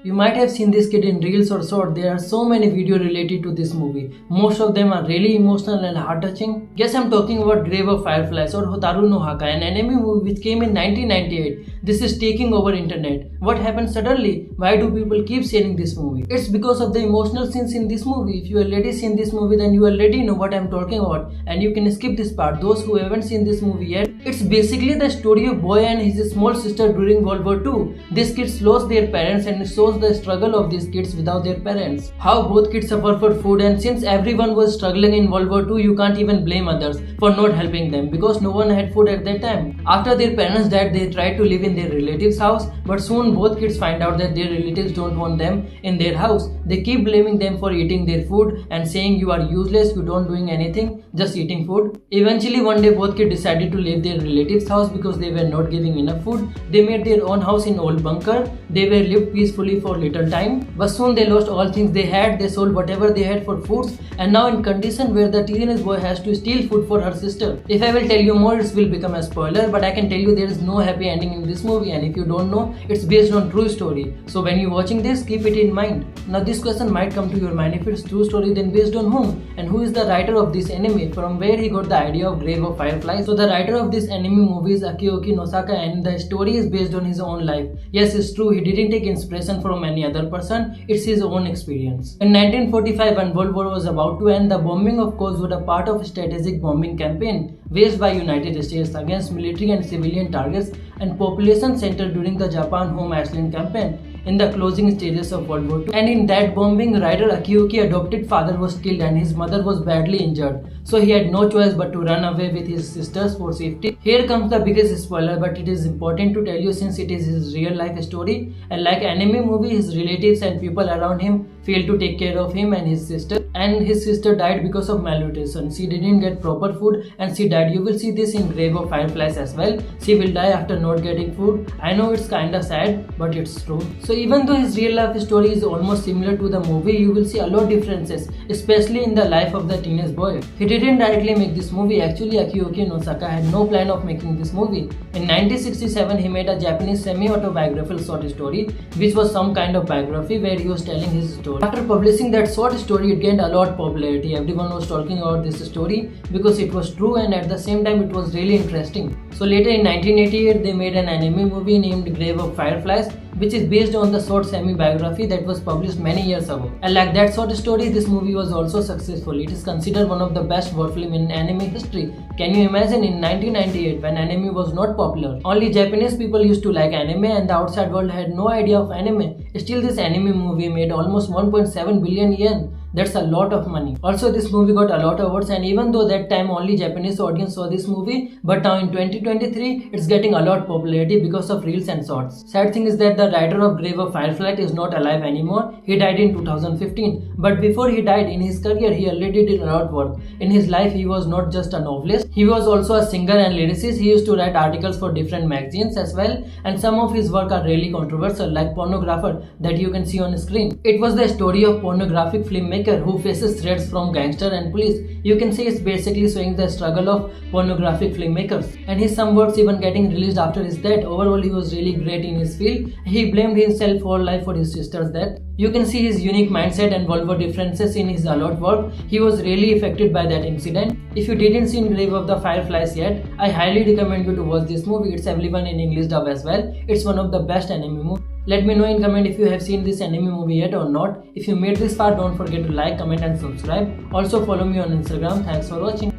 You might have seen this kid in reels or short. There are so many videos related to this movie. Most of them are really emotional and heart-touching. Yes, I'm talking about Grave of Fireflies or Hotaru no Haka, an anime movie which came in 1998. This is taking over internet. What happened suddenly? Why do people keep sharing this movie? It's because of the emotional scenes in this movie. If you already seen this movie, then you already know what I'm talking about, and you can skip this part. Those who haven't seen this movie yet, it's basically the story of boy and his small sister during World War II. These kids lost their parents, and it shows the struggle of these kids without their parents. How both kids suffer for food, and since everyone was struggling in World War II, you can't even blame others for not helping them because no one had food at that time. After their parents died, they tried to live in their relatives' house, but soon both kids find out that their relatives don't want them in their house. They keep blaming them for eating their food and saying you are useless, you don't doing anything, just eating food. Eventually one day both kids decided to leave their relatives' house because they were not giving enough food. They made their own house in old bunker. They were lived peacefully for little time, but soon they lost all things they had. They sold whatever they had for foods, and now in condition where the teenage boy has to steal food for her sister. If I will tell you more, it will become a spoiler, but I can tell you there is no happy ending in this movie, and if you don't know, it's based on true story. So when you watching this, keep it in mind. Now this question might come to your mind: if it's true story, then based on whom? And who is the writer of this anime? From where he got the idea of Grave of Fireflies? So the writer of this anime movie is Akioki Nosaka, and the story is based on his own life. Yes, it's true, he didn't take inspiration from any other person, it's his own experience. In 1945, when World War was about to end, the bombing of course was a part of a strategic bombing campaign waged by United States against military and civilian targets and population centers during the Japan Home Iceland campaign in the closing stages of World War II. And in that bombing, writer Akioki adopted father was killed and his mother was badly injured. So he had no choice but to run away with his sisters for safety. Here comes the biggest spoiler, but it is important to tell you since it is his real life story, and like anime movie, his relatives and people around him failed to take care of him and his sister, and his sister died because of malnutrition. She didn't get proper food and she died. You will see this in Grave of Fireflies as well. She will die after not getting food. I know it's kinda sad, but it's true. So even though his real life story is almost similar to the movie, you will see a lot of differences, especially in the life of the teenage boy. He didn't directly make this movie. Actually, Akioki Nosaka had no plan of making this movie. In 1967, he made a Japanese semi-autobiographical short story, which was some kind of biography where he was telling his story. After publishing that short story, it gained a lot popularity. Everyone was talking about this story because it was true and at the same time it was really interesting. So later in 1988, they made an anime movie named Grave of Fireflies, which is based on the short semi-biography that was published many years ago. And like that short story, this movie was also successful. It is considered one of the best war film in anime history. Can you imagine in 1998 when anime was not popular? Only Japanese people used to like anime and the outside world had no idea of anime. Still this anime movie made almost 1.7 billion yen. That's a lot of money. Also this movie got a lot of awards, and even though that time only Japanese audience saw this movie, but now in 2023 it's getting a lot popularity because of reels and shorts. Sad thing is that the writer of Grave of Fireflies is not alive anymore. He died in 2015. But before he died, in his career he already did a lot of work. In his life he was not just a novelist, he was also a singer and lyricist. He used to write articles for different magazines as well, and some of his work are really controversial, like Pornographer that you can see on screen. It was the story of pornographic filmmaker who faces threats from gangster and police. You can say it's basically showing the struggle of pornographic filmmakers, and his some works even getting released after his death. Overall, he was really great in his field. He blamed himself for life for his sister's death. You can see his unique mindset and World War differences in his a lot work. He was really affected by that incident. If you didn't see Grave of the Fireflies yet, I highly recommend you to watch this movie. It's available in English dub as well. It's one of the best anime movies. Let me know in comment if you have seen this anime movie yet or not. If you made this far, don't forget to like, comment and subscribe. Also follow me on Instagram. Thanks for watching.